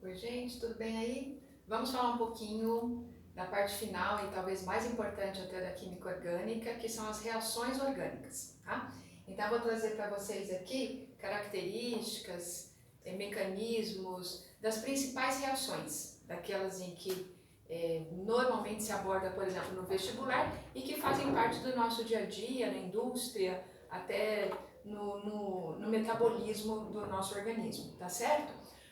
Oi, gente, tudo bem aí? Vamos falar um pouquinho da parte final e talvez mais importante até da química orgânica, que são as reações orgânicas, tá? Então, eu vou trazer para vocês aqui características, mecanismos das principais reações, daquelas em que normalmente se aborda, por exemplo, no vestibular e que fazem parte do nosso dia a dia, na indústria, até no metabolismo do nosso organismo, tá certo?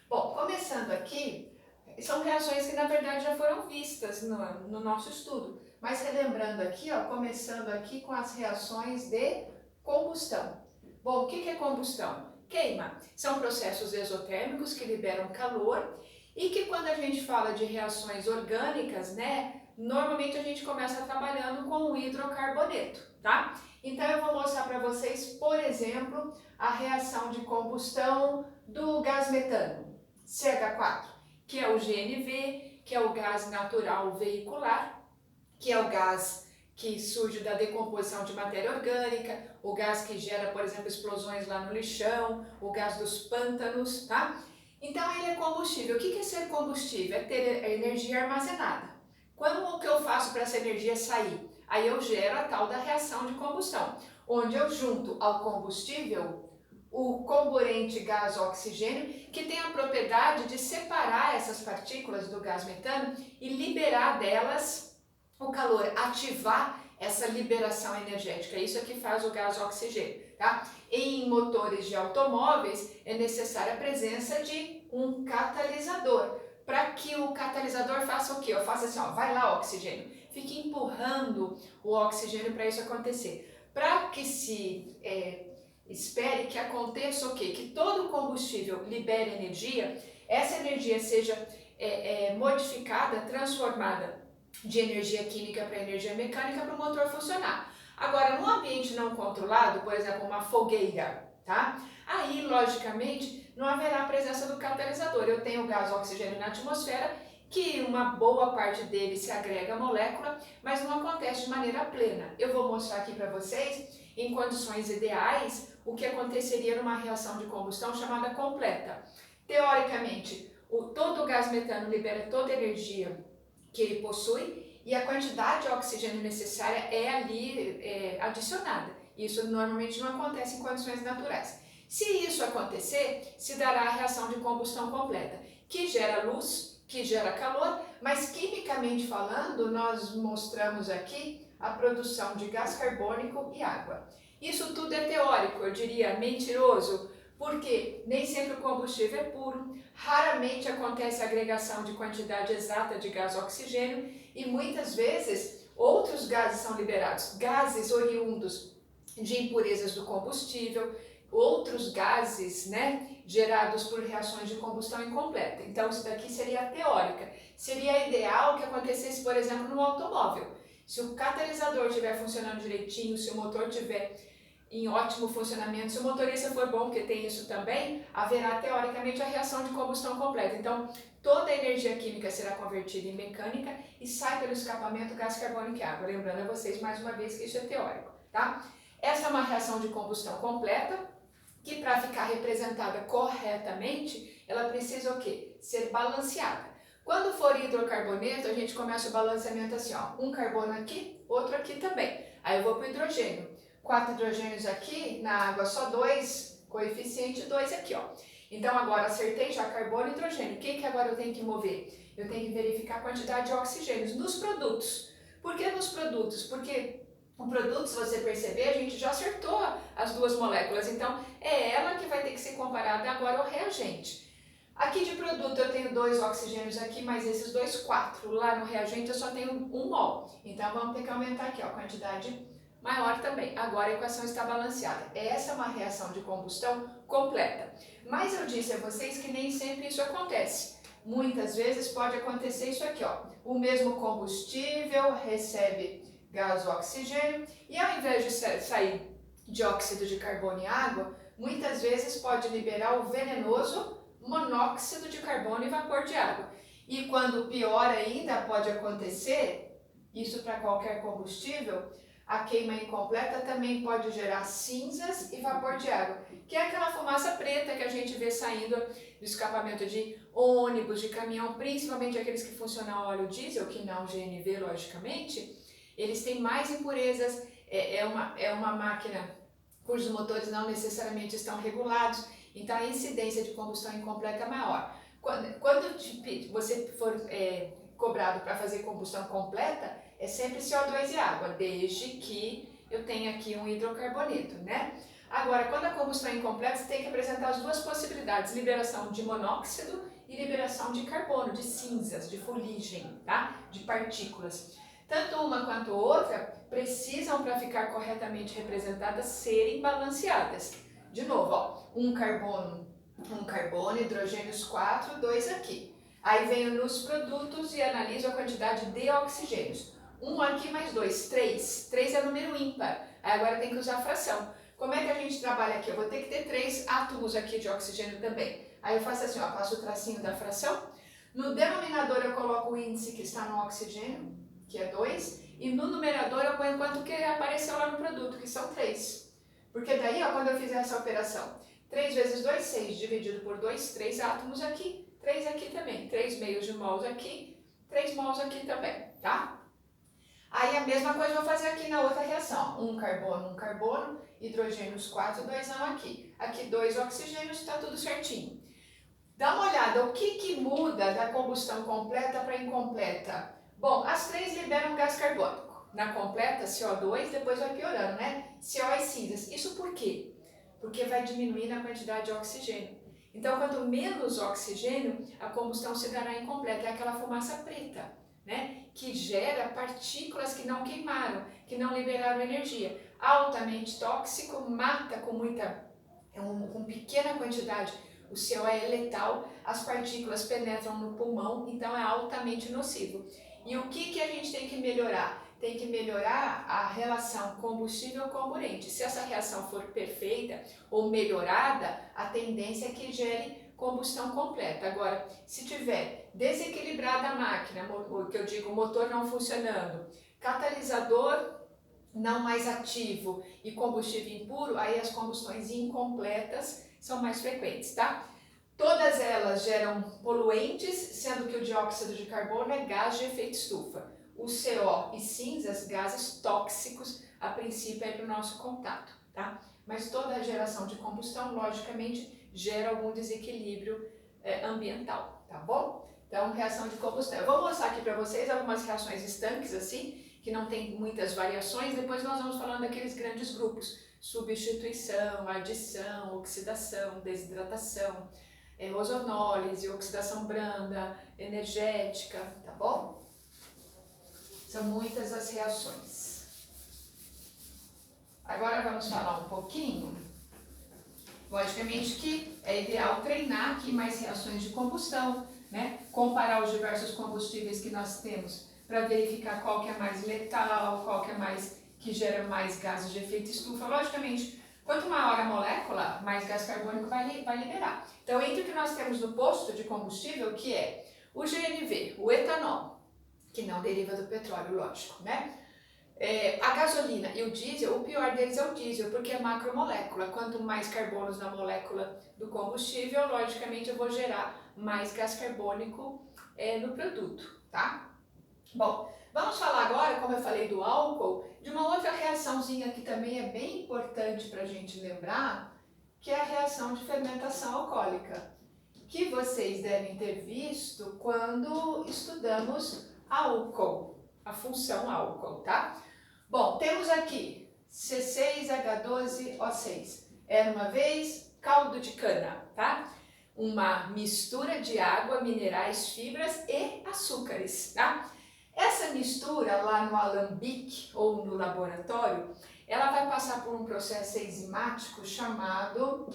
Bom, começando aqui, são reações que na verdade já foram vistas no nosso estudo, mas relembrando aqui, ó, começando aqui com as reações de combustão. Bom, o que é combustão? Queima. São processos exotérmicos que liberam calor e que quando a gente fala de reações orgânicas, né, normalmente a gente começa trabalhando com o hidrocarboneto, tá? Então eu vou mostrar para vocês, por exemplo, a reação de combustão do gás metano. CH4, que é o GNV, que é o gás natural veicular, que é o gás que surge da decomposição de matéria orgânica, o gás que gera, por exemplo, explosões lá no lixão, o gás dos pântanos, tá? Então ele é combustível. O que é ser combustível? É ter energia armazenada. Quando o que eu faço para essa energia sair? Aí eu gero a tal da reação de combustão, onde eu junto ao combustível o comburente gás oxigênio, que tem a propriedade de separar essas partículas do gás metano e liberar delas o calor, ativar essa liberação energética. Isso é que faz o gás oxigênio, tá? Em motores de automóveis é necessária a presença de um catalisador, para que o catalisador faça o quê? Eu faço assim, ó, vai lá oxigênio, fique empurrando o oxigênio para isso acontecer. Para que se espere que aconteça o quê? Que todo combustível libere energia, essa energia seja modificada, transformada de energia química para energia mecânica para o motor funcionar. Agora, num ambiente não controlado, por exemplo, uma fogueira, tá? Aí, logicamente, não haverá a presença do catalisador. Eu tenho o gás oxigênio na atmosfera, que uma boa parte dele se agrega à molécula, mas não acontece de maneira plena. Eu vou mostrar aqui para vocês, em condições ideais, o que aconteceria numa reação de combustão chamada completa. Teoricamente, todo o gás metano libera toda a energia que ele possui e a quantidade de oxigênio necessária é ali adicionada. Isso normalmente não acontece em condições naturais. Se isso acontecer, se dará a reação de combustão completa, que gera luz, que gera calor, mas quimicamente falando, nós mostramos aqui a produção de gás carbônico e água. Isso tudo é teórico, eu diria mentiroso, porque nem sempre o combustível é puro, raramente acontece a agregação de quantidade exata de gás oxigênio e muitas vezes outros gases são liberados, gases oriundos de impurezas do combustível, outros gases, né, gerados por reações de combustão incompleta. Então isso daqui seria a teórica. Seria ideal que acontecesse, por exemplo, no automóvel. Se o catalisador estiver funcionando direitinho, se o motor estiver em ótimo funcionamento, se o motorista for bom, que tem isso também, haverá teoricamente a reação de combustão completa. Então, toda a energia química será convertida em mecânica e sai pelo escapamento gás carbônico e água. Lembrando a vocês mais uma vez que isso é teórico, tá? Essa é uma reação de combustão completa, que para ficar representada corretamente, ela precisa o quê? Ser balanceada. Quando for hidrocarboneto, a gente começa o balanceamento assim, ó, um carbono aqui, outro aqui também. Aí eu vou para o hidrogênio. 4 hidrogênios aqui, na água só 2, coeficiente 2 aqui, ó. Então agora acertei já carbono e hidrogênio. O que agora eu tenho que mover? Eu tenho que verificar a quantidade de oxigênios nos produtos. Por que nos produtos? Porque o produto, se você perceber, a gente já acertou as duas moléculas, então é ela que vai ter que ser comparada agora ao reagente. Aqui de produto eu tenho 2 oxigênios aqui, mas esses dois 4. Lá no reagente eu só tenho 1 mol. Então vamos ter que aumentar aqui, ó, a quantidade maior também. Agora a equação está balanceada. Essa é uma reação de combustão completa. Mas eu disse a vocês que nem sempre isso acontece. Muitas vezes pode acontecer isso aqui, ó. O mesmo combustível recebe gás oxigênio e ao invés de sair dióxido de carbono e água, muitas vezes pode liberar o venenoso monóxido de carbono e vapor de água. E quando pior ainda pode acontecer, isso para qualquer combustível, a queima incompleta também pode gerar cinzas e vapor de água, que é aquela fumaça preta que a gente vê saindo do escapamento de ônibus, de caminhão, principalmente aqueles que funcionam a óleo diesel, que não GNV, logicamente. Eles têm mais impurezas, é uma máquina cujos motores não necessariamente estão regulados, então a incidência de combustão incompleta é maior. Quando você for cobrado para fazer combustão completa, é sempre CO2 e água, desde que eu tenha aqui um hidrocarboneto, né? Agora, quando a combustão é incompleta, você tem que apresentar as duas possibilidades, liberação de monóxido e liberação de carbono, de cinzas, de fuligem, tá? De partículas. Tanto uma quanto outra precisam, para ficar corretamente representadas, serem balanceadas. De novo, ó, um carbono, hidrogênios 4, 2 aqui. Aí venho nos produtos e analiso a quantidade de oxigênios. 1 aqui mais 2, 3. 3 é número ímpar. Aí agora tem que usar a fração. Como é que a gente trabalha aqui? Eu vou ter que ter 3 átomos aqui de oxigênio também. Aí eu faço assim, ó, passo o tracinho da fração. No denominador eu coloco o índice que está no oxigênio, que é 2. E no numerador eu ponho quanto que apareceu lá no produto, que são 3. Porque daí, ó, quando eu fizer essa operação, 3 vezes 2, 6, dividido por 2, 3 átomos aqui, 3 aqui também, 3 meios de mols aqui, 3 mols aqui também, tá? Aí a mesma coisa eu vou fazer aqui na outra reação, um carbono, hidrogênios 4, 2 não aqui. Aqui 2 oxigênios, está tudo certinho. Dá uma olhada, o que muda da combustão completa para incompleta? Bom, as 3 liberam gás carbônico. Na completa, CO2, depois vai piorando, né? CO e cinzas. Isso por quê? Porque vai diminuindo a quantidade de oxigênio. Então, quanto menos oxigênio, a combustão se dará incompleta. É aquela fumaça preta, né? Que gera partículas que não queimaram, que não liberaram energia. Altamente tóxico, mata com pequena quantidade. O CO é letal, as partículas penetram no pulmão, então é altamente nocivo. E o que a gente tem que melhorar? Tem que melhorar a relação combustível-comburente. Se essa reação for perfeita ou melhorada, a tendência é que gere combustão completa. Agora, se tiver desequilibrada a máquina, o que eu digo, motor não funcionando, catalisador não mais ativo e combustível impuro, aí as combustões incompletas são mais frequentes, tá? Todas elas geram poluentes, sendo que o dióxido de carbono é gás de efeito estufa. O CO e cinzas, gases tóxicos, a princípio é para o nosso contato, tá? Mas toda a geração de combustão, logicamente, gera algum desequilíbrio ambiental, tá bom? Então, reação de combustão. Eu vou mostrar aqui para vocês algumas reações estanques, assim, que não tem muitas variações, depois nós vamos falando daqueles grandes grupos, substituição, adição, oxidação, desidratação, ozonólise, oxidação branda, energética, tá bom? São muitas as reações. Agora vamos falar um pouquinho, logicamente que é ideal treinar aqui mais reações de combustão, né? Comparar os diversos combustíveis que nós temos para verificar qual que é mais letal, qual que é mais que gera mais gases de efeito estufa. Logicamente, quanto maior a molécula, mais gás carbônico vai liberar. Então, entre o que nós temos no posto de combustível, que é o GNV, o etanol, que não deriva do petróleo, lógico, né? A gasolina e o diesel, o pior deles é o diesel, porque é macromolécula. Quanto mais carbonos na molécula do combustível, logicamente eu vou gerar mais gás carbônico no produto, tá? Bom, vamos falar agora, como eu falei do álcool, de uma outra reaçãozinha que também é bem importante para a gente lembrar, que é a reação de fermentação alcoólica, que vocês devem ter visto quando estudamos álcool, a função álcool, tá? Bom, temos aqui C6H12O6, era uma vez caldo de cana, tá? Uma mistura de água, minerais, fibras e açúcares, tá? Essa mistura lá no alambique ou no laboratório, ela vai passar por um processo enzimático chamado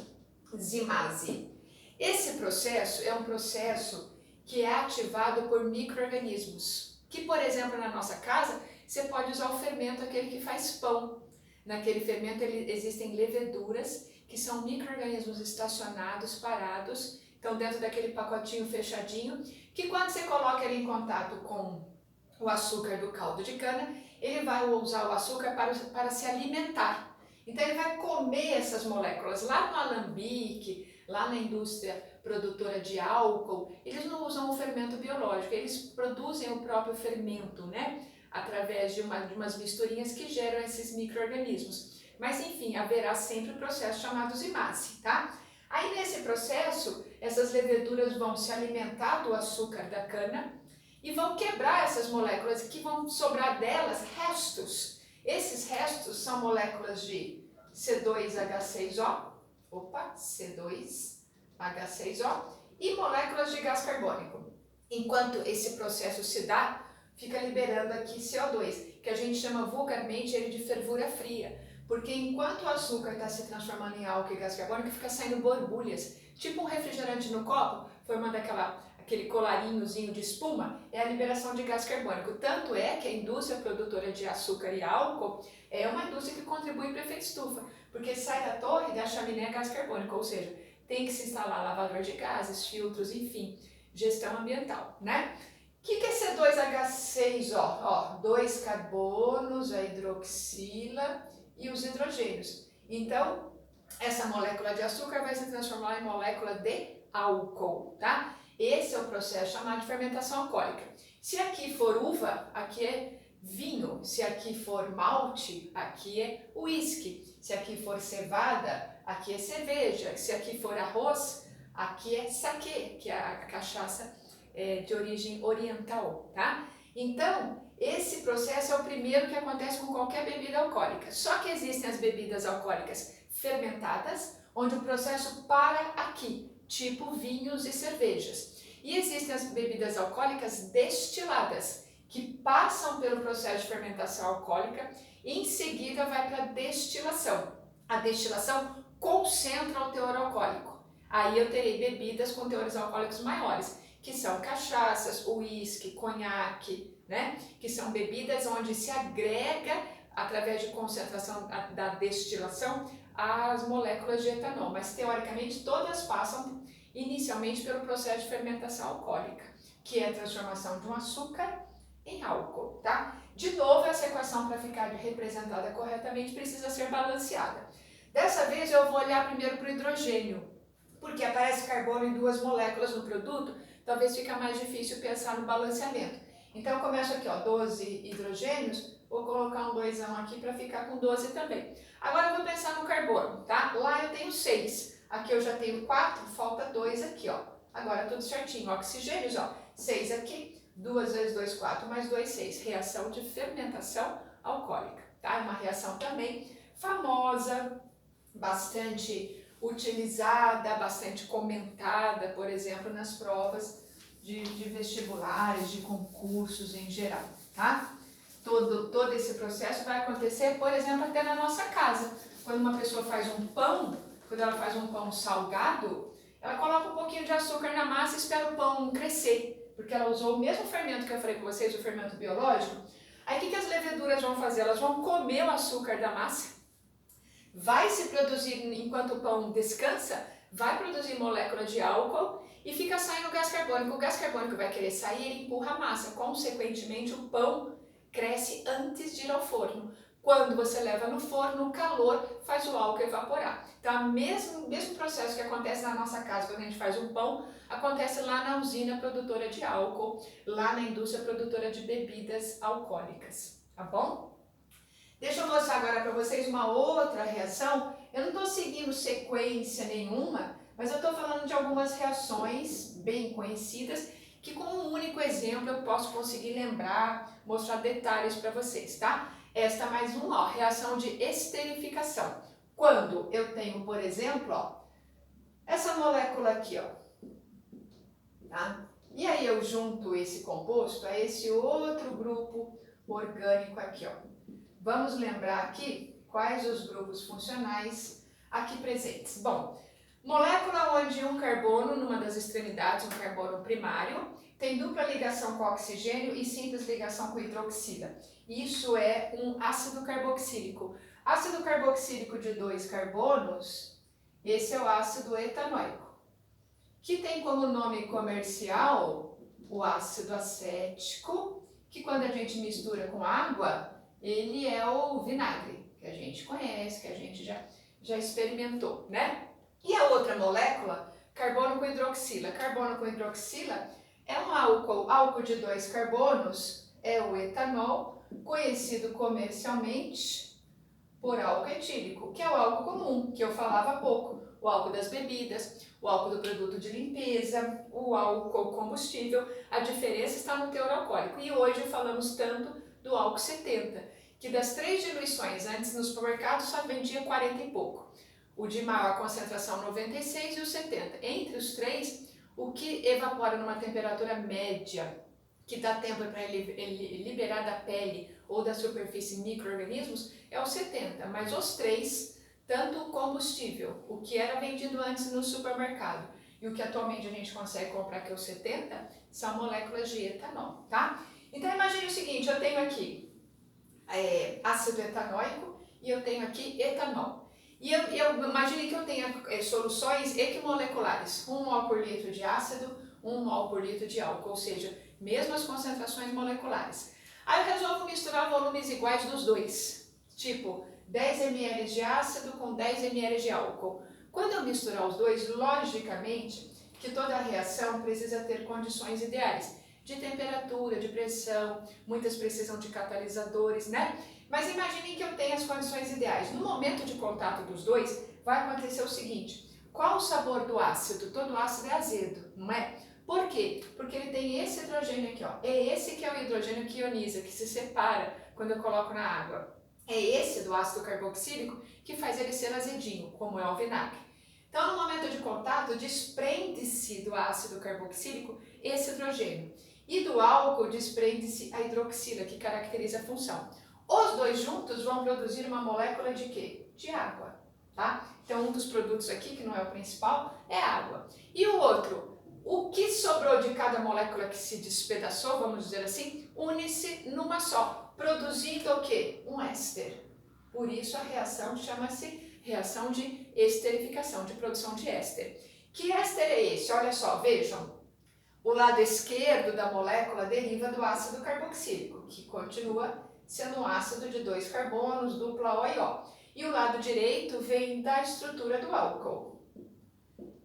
zimase. Esse processo é um processo que é ativado por micro-organismos, que, por exemplo, na nossa casa, você pode usar o fermento, aquele que faz pão. Naquele fermento existem leveduras, que são micro-organismos estacionados, parados, então dentro daquele pacotinho fechadinho, que quando você coloca ele em contato com o açúcar do caldo de cana, ele vai usar o açúcar para se alimentar. Então ele vai comer essas moléculas. Lá no alambique, lá na indústria produtora de álcool, eles não usam o fermento biológico, eles produzem o próprio fermento, né? Através de umas misturinhas que geram esses micro-organismos. Mas enfim, haverá sempre o processo chamado zimase, tá? Aí nesse processo, essas leveduras vão se alimentar do açúcar da cana e vão quebrar essas moléculas que vão sobrar delas restos. Esses restos são moléculas de C2H6O, C2H6O e moléculas de gás carbônico. Enquanto esse processo se dá, fica liberando aqui CO2, que a gente chama vulgarmente ele de fervura fria, porque enquanto o açúcar está se transformando em álcool e gás carbônico, fica saindo borbulhas, tipo um refrigerante no copo, formando aquele colarinhozinho de espuma, é a liberação de gás carbônico. Tanto é que a indústria produtora de açúcar e álcool é uma indústria que contribui para o efeito estufa, porque sai da torre da chaminé gás carbônico, ou seja, tem que se instalar lavador de gases, filtros, enfim, gestão ambiental, né? O que é C2H6O? Ó, 2 carbonos, a hidroxila e os hidrogênios. Então, essa molécula de açúcar vai se transformar em molécula de álcool, tá? Esse é o processo chamado de fermentação alcoólica. Se aqui for uva, aqui é vinho. Se aqui for malte, aqui é uísque. Se aqui for cevada, aqui é cerveja. Se aqui for arroz, aqui é saquê, que é a cachaça de origem oriental, tá? Então, esse processo é o primeiro que acontece com qualquer bebida alcoólica. Só que existem as bebidas alcoólicas fermentadas, onde o processo para aqui, tipo vinhos e cervejas. E existem as bebidas alcoólicas destiladas, que passam pelo processo de fermentação alcoólica e em seguida vai para a destilação. A destilação concentra o teor alcoólico. Aí eu terei bebidas com teores alcoólicos maiores, que são cachaças, uísque, conhaque, né? Que são bebidas onde se agrega, através de concentração da destilação, as moléculas de etanol, mas teoricamente todas passam inicialmente pelo processo de fermentação alcoólica, que é a transformação de um açúcar em álcool, tá? De novo, essa equação, para ficar representada corretamente, precisa ser balanceada. Dessa vez eu vou olhar primeiro para o hidrogênio, porque aparece carbono em 2 moléculas no produto, talvez fica mais difícil pensar no balanceamento. Então eu começo aqui, ó, 12 hidrogênios, vou colocar um 2 aqui para ficar com 12 também. Agora eu vou pensar no carbono, tá? Lá eu tenho 6, aqui eu já tenho 4, falta 2 aqui, ó. Agora tudo certinho, oxigênios, ó, 6 aqui, 2 vezes 2, 4, mais 2, 6. Reação de fermentação alcoólica, tá? É uma reação também famosa, bastante utilizada, bastante comentada, por exemplo, nas provas de vestibulares, de concursos em geral, tá? Todo esse processo vai acontecer, por exemplo, até na nossa casa. Quando uma pessoa faz um pão, quando ela faz um pão salgado, ela coloca um pouquinho de açúcar na massa e espera o pão crescer, porque ela usou o mesmo fermento que eu falei com vocês, o fermento biológico. Aí o que as leveduras vão fazer? Elas vão comer o açúcar da massa, vai se produzir, enquanto o pão descansa, vai produzir molécula de álcool e fica saindo gás carbônico. O gás carbônico vai querer sair, ele empurra a massa, consequentemente o pão cresce antes de ir ao forno. Quando você leva no forno, o calor faz o álcool evaporar. Então, o mesmo processo que acontece na nossa casa quando a gente faz um pão, acontece lá na usina produtora de álcool, lá na indústria produtora de bebidas alcoólicas, tá bom? Deixa eu mostrar agora para vocês uma outra reação. Eu não estou seguindo sequência nenhuma, mas eu estou falando de algumas reações bem conhecidas que com um único exemplo eu posso conseguir lembrar, mostrar detalhes para vocês, tá? Esta mais uma, ó, reação de esterificação. Quando eu tenho, por exemplo, ó, essa molécula aqui, ó, tá? E aí eu junto esse composto a esse outro grupo orgânico aqui, ó. Vamos lembrar aqui quais os grupos funcionais aqui presentes. Bom, molécula onde um carbono, numa das extremidades, um carbono primário, tem dupla ligação com oxigênio e simples ligação com hidroxila. Isso é um ácido carboxílico. Ácido carboxílico de 2 carbonos, esse é o ácido etanóico, que tem como nome comercial o ácido acético, que quando a gente mistura com água, ele é o vinagre, que a gente conhece, que a gente já experimentou, né? E a outra molécula, carbono com hidroxila. Carbono com hidroxila é um álcool de 2 carbonos, é o etanol, conhecido comercialmente por álcool etílico, que é o álcool comum, que eu falava há pouco, o álcool das bebidas, o álcool do produto de limpeza, o álcool combustível. A diferença está no teor alcoólico. E hoje falamos tanto do álcool 70, que das 3 diluições antes no supermercado só vendia 40 e pouco. O de maior concentração 96 e o 70. Entre os 3, o que evapora numa temperatura média, que dá tempo para ele liberar da pele ou da superfície micro-organismos, é o 70. Mas os 3, tanto o combustível, o que era vendido antes no supermercado e o que atualmente a gente consegue comprar, que é o 70, são moléculas de etanol, tá? Então imagine o seguinte, eu tenho aqui ácido etanóico e eu tenho aqui etanol. E eu imagine que eu tenha soluções equimoleculares, 1 mol por litro de ácido, 1 mol por litro de álcool, ou seja, mesmas concentrações moleculares. Aí eu resolvo misturar volumes iguais dos dois, tipo 10 ml de ácido com 10 ml de álcool. Quando eu misturar os dois, logicamente que toda a reação precisa ter condições ideais, de temperatura, de pressão, muitas precisam de catalisadores, né? Mas imaginem que eu tenha as condições ideais. No momento de contato dos dois, vai acontecer o seguinte: qual o sabor do ácido? Todo ácido é azedo, não é? Por quê? Porque ele tem esse hidrogênio aqui, ó. É esse que é o hidrogênio que ioniza, que se separa quando eu coloco na água. É esse do ácido carboxílico que faz ele ser azedinho, como é o vinagre. Então, no momento de contato, desprende-se do ácido carboxílico esse hidrogênio. E do álcool desprende-se a hidroxila, que caracteriza a função. Os dois juntos vão produzir uma molécula de quê? De água, tá? Então, um dos produtos aqui, que não é o principal, é água. E o outro, o que sobrou de cada molécula que se despedaçou, vamos dizer assim, une-se numa só, produzindo o quê? Um éster. Por isso a reação chama-se reação de esterificação, de produção de éster. Que éster é esse? Olha só, vejam. O lado esquerdo da molécula deriva do ácido carboxílico, que continua sendo um ácido de 2 carbonos, dupla O e O. E o lado direito vem da estrutura do álcool.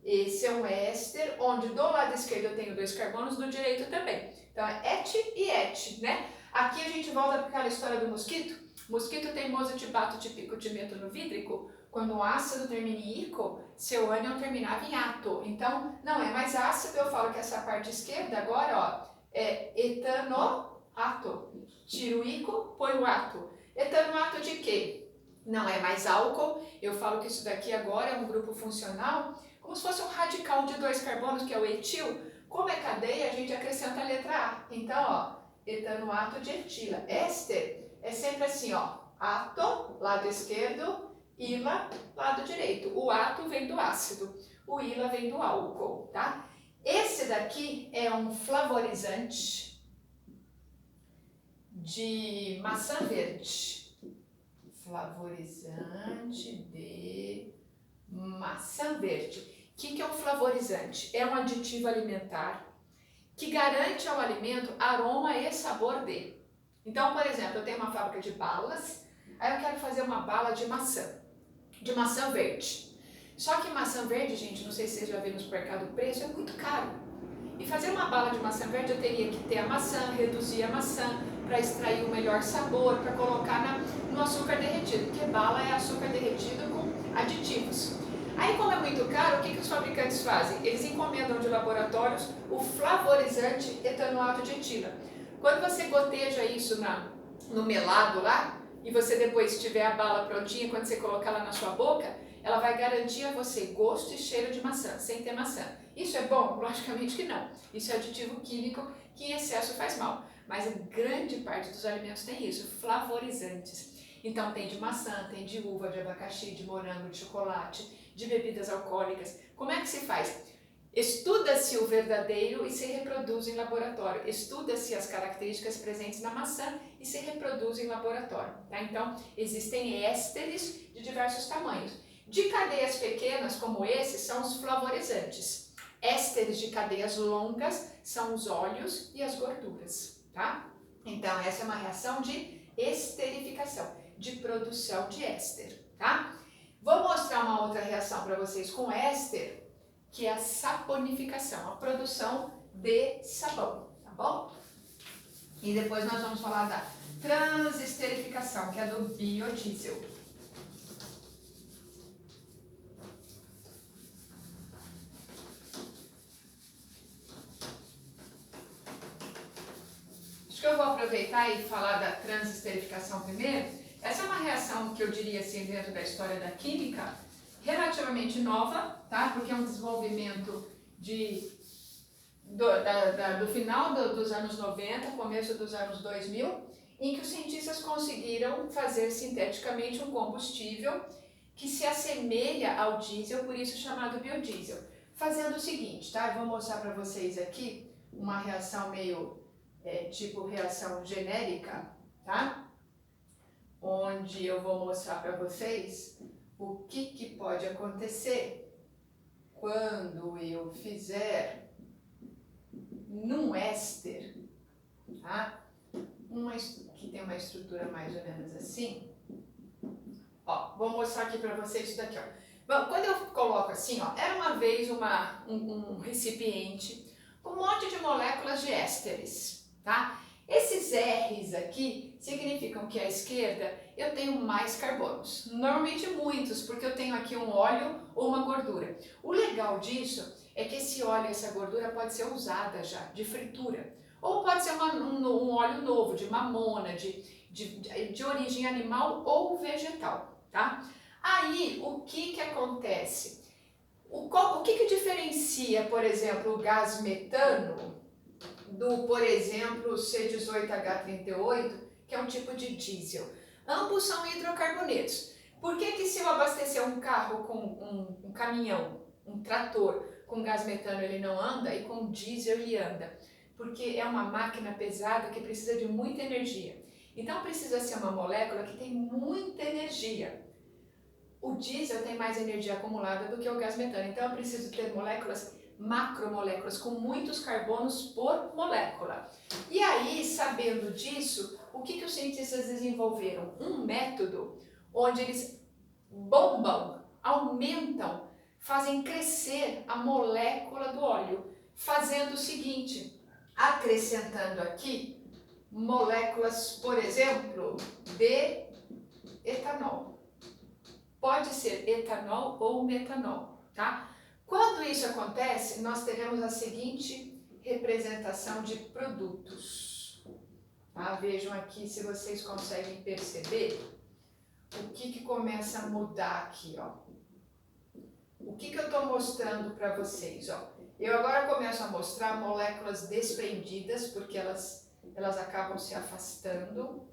Esse é um éster, onde do lado esquerdo eu tenho 2 carbonos, do direito também. Então é et e et, né? Aqui a gente volta para aquela história do mosquito. Mosquito teimoso te bato, te pico, te meto no vidrico. Quando o ácido termina em ico, seu ânion terminava em ato. Então, não é mais ácido, eu falo que essa parte esquerda agora, ó, é etanoato. Tiro o ico, põe o ato. Etanoato de quê? Não é mais álcool, eu falo que isso daqui agora é um grupo funcional, como se fosse um radical de 2 carbonos, que é o etil. Como é cadeia, a gente acrescenta a letra A. Então, ó, etanoato de etila. Éster é sempre assim, ó, ato, lado esquerdo, ila, lado direito. O ato vem do ácido, o ila vem do álcool, tá? Esse daqui é um flavorizante de maçã verde. Flavorizante de maçã verde. O que é um flavorizante? É um aditivo alimentar que garante ao alimento aroma e sabor de. Então, por exemplo, eu tenho uma fábrica de balas, aí eu quero fazer uma bala de maçã verde. Só que maçã verde, gente, não sei se vocês já viram no supermercado, o preço é muito caro. E fazer uma bala de maçã verde eu teria que ter a maçã, reduzir a maçã para extrair o melhor sabor, para colocar no açúcar derretido, porque bala é açúcar derretido com aditivos. Aí, como é muito caro, o que os fabricantes fazem? Eles encomendam de laboratórios o flavorizante etanoato de etila. Quando você goteja isso no melado lá, e você depois tiver a bala prontinha, quando você colocar ela na sua boca, ela vai garantir a você gosto e cheiro de maçã, sem ter maçã. Isso é bom? Logicamente que não. Isso é aditivo químico que em excesso faz mal. Mas a grande parte dos alimentos tem isso, flavorizantes. Então tem de maçã, tem de uva, de abacaxi, de morango, de chocolate, de bebidas alcoólicas. Como é que se faz? Estuda-se o verdadeiro e se reproduz em laboratório. Estuda-se as características presentes na maçã e se reproduz em laboratório. Tá? Então, existem ésteres de diversos tamanhos. De cadeias pequenas, como esse, são os flavorizantes. Ésteres de cadeias longas são os óleos e as gorduras. Tá? Então, essa é uma reação de esterificação, de produção de éster, tá? Vou mostrar uma outra reação para vocês com éster, que é a saponificação, a produção de sabão, tá bom? E depois nós vamos falar da transesterificação, que é do biodiesel. Acho que eu vou aproveitar e falar da transesterificação primeiro. Essa é uma reação que eu diria assim, dentro da história da química, relativamente nova, tá? Porque é um desenvolvimento do final dos anos 90, começo dos anos 2000, em que os cientistas conseguiram fazer sinteticamente um combustível que se assemelha ao diesel, por isso chamado biodiesel. Fazendo o seguinte, tá? Eu vou mostrar para vocês aqui uma reação meio tipo reação genérica, tá? Onde eu vou mostrar para vocês o que pode acontecer quando eu fizer num éster, tá? Que tem uma estrutura mais ou menos assim. Ó, vou mostrar aqui para vocês isso daqui, ó. Bom, quando eu coloco assim, ó, era uma vez um recipiente com um monte de moléculas de ésteres, tá? Esses R's aqui significam que à esquerda eu tenho mais carbonos, normalmente muitos, porque eu tenho aqui um óleo ou uma gordura. O legal disso é que esse óleo e essa gordura pode ser usada já, de fritura, ou pode ser um óleo novo, de mamona, de origem animal ou vegetal, tá? Aí, o que acontece? O que diferencia, por exemplo, o gás metano do, por exemplo, C18H38, que é um tipo de diesel? Ambos são hidrocarbonetos. Por que se eu abastecer um carro com um caminhão, um trator, com gás metano ele não anda e com diesel ele anda? Porque é uma máquina pesada que precisa de muita energia. Então precisa ser uma molécula que tem muita energia. O diesel tem mais energia acumulada do que o gás metano, então eu preciso ter moléculas, macromoléculas, com muitos carbonos por molécula. E aí, sabendo disso, o que os cientistas desenvolveram? Um método onde eles bombam, aumentam, fazem crescer a molécula do óleo, fazendo o seguinte, acrescentando aqui moléculas, por exemplo, de etanol. Pode ser etanol ou metanol, tá? Quando isso acontece, nós teremos a seguinte representação de produtos. Tá? Vejam aqui se vocês conseguem perceber o que começa a mudar aqui, ó. O que eu estou mostrando para vocês, ó. Eu agora começo a mostrar moléculas desprendidas, porque elas acabam se afastando.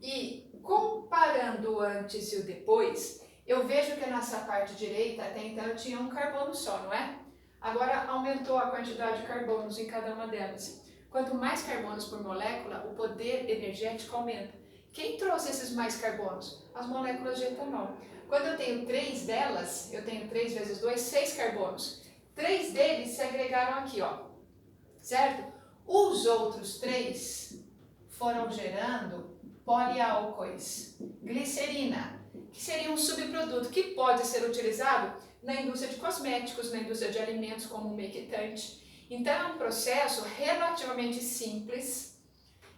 E comparando o antes e o depois, eu vejo que nessa parte direita, até então eu tinha um carbono só, não é? Agora aumentou a quantidade de carbonos em cada uma delas. Quanto mais carbonos por molécula, o poder energético aumenta. Quem trouxe esses mais carbonos? As moléculas de etanol. Quando eu tenho 3 delas, eu tenho 3 vezes 2, 6 carbonos. 3 deles se agregaram aqui, ó. Certo? Os outros 3 foram gerando poliálcois, glicerina, que seria um subproduto que pode ser utilizado na indústria de cosméticos, na indústria de alimentos como umectante. Então é um processo relativamente simples.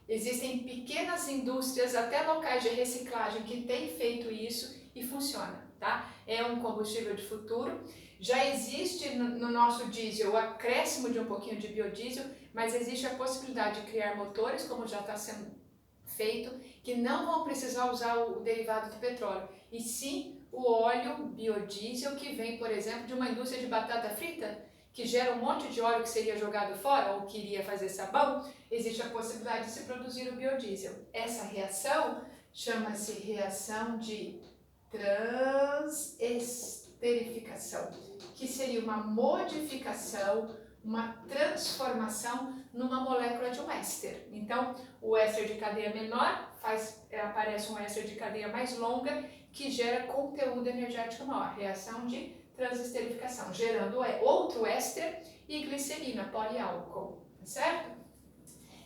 Existem pequenas indústrias, até locais de reciclagem que têm feito isso e funciona, tá? É um combustível de futuro. Já existe no nosso diesel o acréscimo de um pouquinho de biodiesel, mas existe a possibilidade de criar motores, como já está sendo feito, que não vão precisar usar o derivado do petróleo, e sim o óleo biodiesel que vem, por exemplo, de uma indústria de batata frita, que gera um monte de óleo que seria jogado fora ou que iria fazer sabão. Existe a possibilidade de se produzir o biodiesel. Essa reação chama-se reação de transesterificação, que seria uma modificação, uma transformação numa molécula de um éster. Então, o éster de cadeia menor aparece um éster de cadeia mais longa que gera conteúdo energético maior, reação de transesterificação, gerando outro éster e glicerina, poliálcool, tá certo?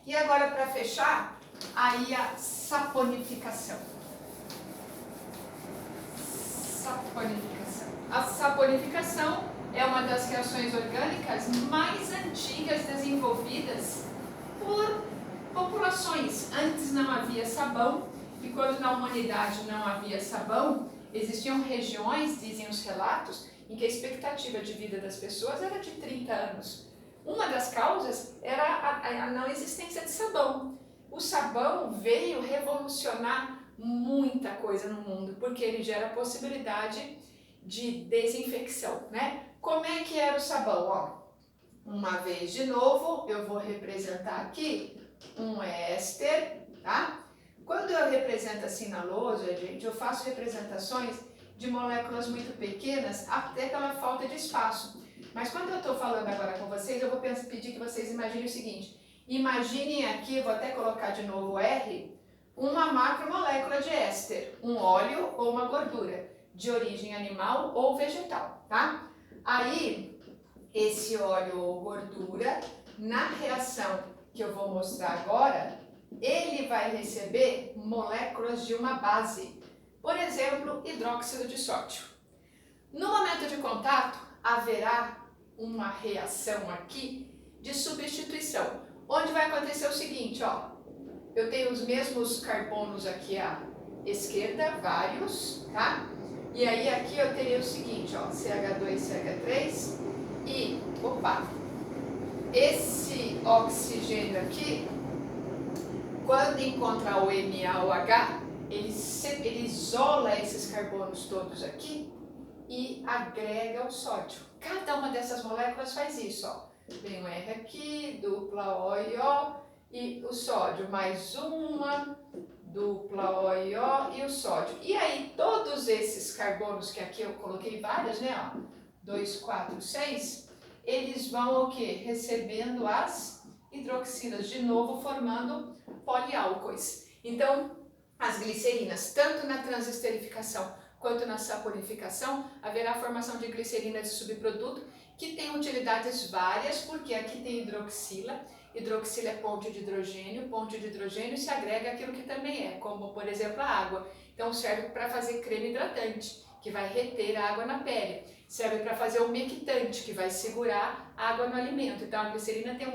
E agora, para fechar, aí a saponificação. Saponificação. A saponificação é uma das reações orgânicas mais antigas desenvolvidas por populações. Antes não havia sabão, e quando na humanidade não havia sabão, existiam regiões, dizem os relatos, em que a expectativa de vida das pessoas era de 30 anos. Uma das causas era a não existência de sabão. O sabão veio revolucionar muita coisa no mundo, porque ele gera a possibilidade de desinfecção, né? Como é que era o sabão? Ó, uma vez de novo, eu vou representar aqui um éster, tá? Quando eu represento assim na lousa, gente, eu faço representações de moléculas muito pequenas até pela falta de espaço. Mas quando eu estou falando agora com vocês, eu vou pedir que vocês imaginem o seguinte. Imaginem aqui, vou até colocar de novo R, uma macromolécula de éster, um óleo ou uma gordura, de origem animal ou vegetal, tá? Aí, esse óleo ou gordura, na reação que eu vou mostrar agora, ele vai receber moléculas de uma base, por exemplo, hidróxido de sódio. No momento de contato, haverá uma reação aqui de substituição, onde vai acontecer o seguinte, ó, eu tenho os mesmos carbonos aqui à esquerda, vários, tá? E aí aqui eu teria o seguinte, ó, CH2, CH3 e, opa, esse oxigênio aqui, quando encontrar o MaOH, ele isola esses carbonos todos aqui e agrega o sódio. Cada uma dessas moléculas faz isso, ó. Tem um R aqui, dupla O e O, e o sódio, mais uma, dupla O e O e o sódio. E aí, todos esses carbonos, que aqui eu coloquei vários, né, ó, 2, 4, 6, eles vão o quê? Recebendo as hidroxilas, de novo formando poliálcoois. Então, as glicerinas, tanto na transesterificação quanto na saponificação, haverá a formação de glicerina de subproduto, que tem utilidades várias, porque aqui tem hidroxila. Hidroxila é ponte de hidrogênio se agrega aquilo que também é, como por exemplo a água. Então serve para fazer creme hidratante, que vai reter a água na pele. Serve para fazer umectante, que vai segurar a água no alimento. Então a glicerina tem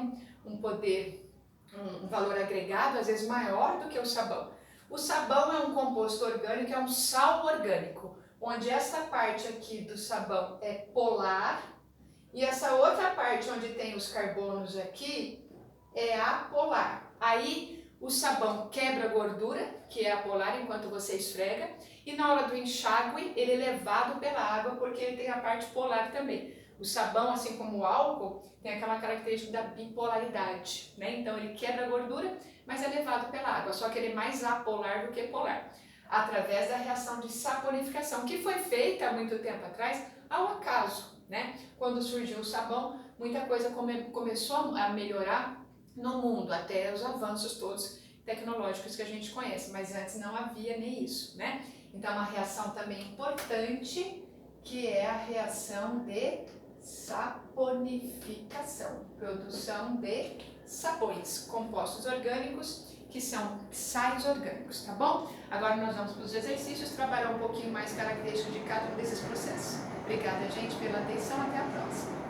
um poder, um valor agregado, às vezes maior do que o sabão. O sabão é um composto orgânico, é um sal orgânico, onde essa parte aqui do sabão é polar e essa outra parte onde tem os carbonos aqui é apolar. Aí o sabão quebra a gordura, que é apolar, enquanto você esfrega, e na hora do enxágue ele é levado pela água porque ele tem a parte polar também. O sabão, assim como o álcool, tem aquela característica da bipolaridade, né? Então ele quebra a gordura, mas é levado pela água, só que ele é mais apolar do que polar, através da reação de saponificação, que foi feita há muito tempo atrás ao acaso, né? Quando surgiu o sabão, muita coisa começou a melhorar no mundo, até os avanços todos tecnológicos que a gente conhece, mas antes não havia nem isso, né? Então uma reação também importante, que é a reação de saponificação, produção de sabões, compostos orgânicos, que são sais orgânicos, tá bom? Agora nós vamos para os exercícios, trabalhar um pouquinho mais característico de cada um desses processos. Obrigada, gente, pela atenção, até a próxima.